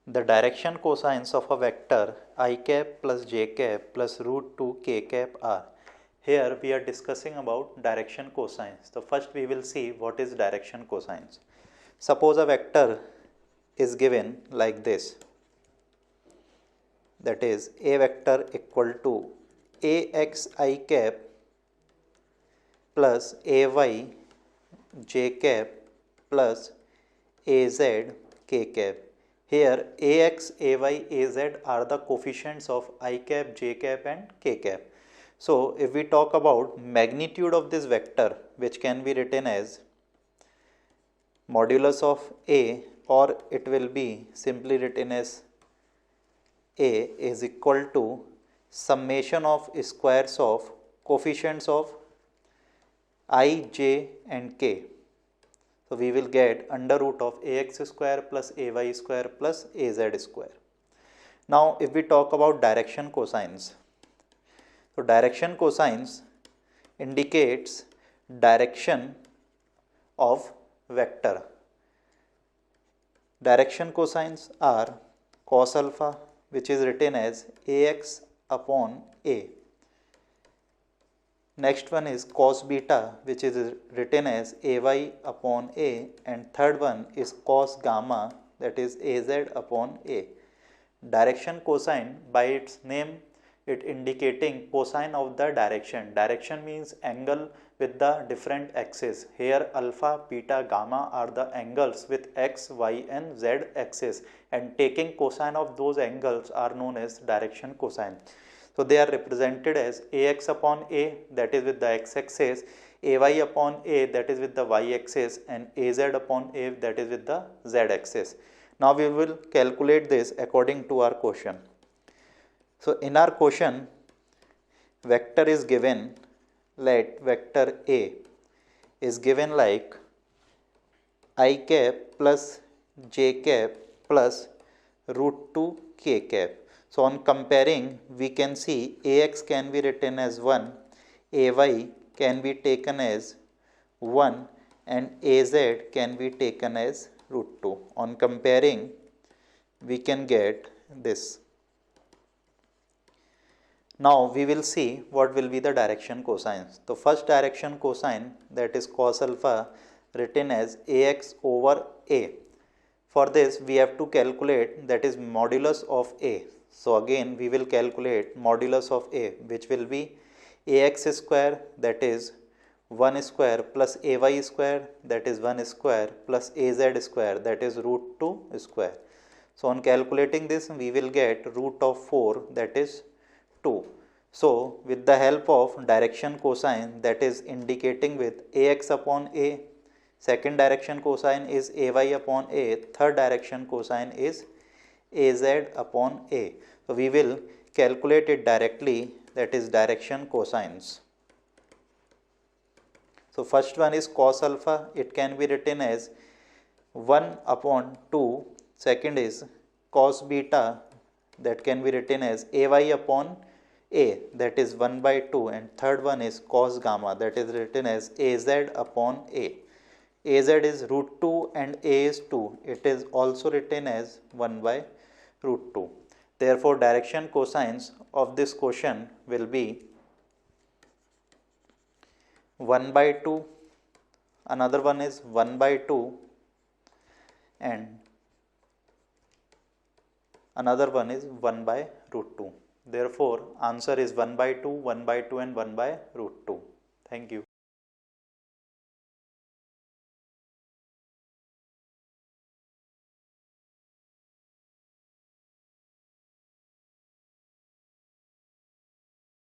The direction cosines of a vector I cap plus j cap plus root 2 k cap are. Here we are discussing about direction cosines. So first we will see what is direction cosines. Suppose a vector is given like this, that is a vector equal to ax I cap plus ay j cap plus az k cap. Here ax, ay, az are the coefficients of I cap, j cap and k cap. So if we talk about magnitude of this vector, which can be written as modulus of a, or it will be simply written as a is equal to summation of squares of coefficients of I, j and k. So we will get under root of ax square plus ay square plus az square. Now if we talk about direction cosines, so direction cosines indicates direction of vector. Direction cosines are cos alpha, which is written as ax upon a. Next one is cos beta, which is written as ay upon a, and third one is cos gamma, that is az upon a. Direction cosine, by its name, it indicating cosine of the direction. Direction means angle with the different axes. Here alpha, beta, gamma are the angles with x, y and z axis, and taking cosine of those angles are known as direction cosine. So they are represented as ax upon a, that is with the x axis, ay upon a, that is with the y axis, and az upon a, that is with the z axis. Now we will calculate this according to our question. So in our question, vector is given, let vector a is given like I cap plus j cap plus root 2 k cap. So on comparing, we can see ax can be written as 1, ay can be taken as 1 and az can be taken as root 2. On comparing, we can get this. Now we will see what will be the direction cosines. The first direction cosine, that is cos alpha, written as ax over a. For this we have to calculate, that is modulus of a. So again we will calculate modulus of a, which will be ax square, that is 1 square, plus ay square, that is 1 square, plus az square, that is root 2 square. So on calculating this, we will get root of 4, that is 2. So with the help of direction cosine, that is indicating with ax upon a, second direction cosine is ay upon a, third direction cosine is az upon a. So we will calculate it directly, that is direction cosines. So first one is cos alpha, it can be written as 1 upon 2, second is cos beta, that can be written as ay upon a, that is 1 by 2, and third one is cos gamma, that is written as az upon a. Az is root 2 and a is 2, it is also written as 1 by root 2. Therefore direction cosines of this question will be 1 by 2, another one is 1 by 2, and another one is 1 by root 2. Therefore answer is 1 by 2, 1 by 2 and 1 by root 2. Thank you.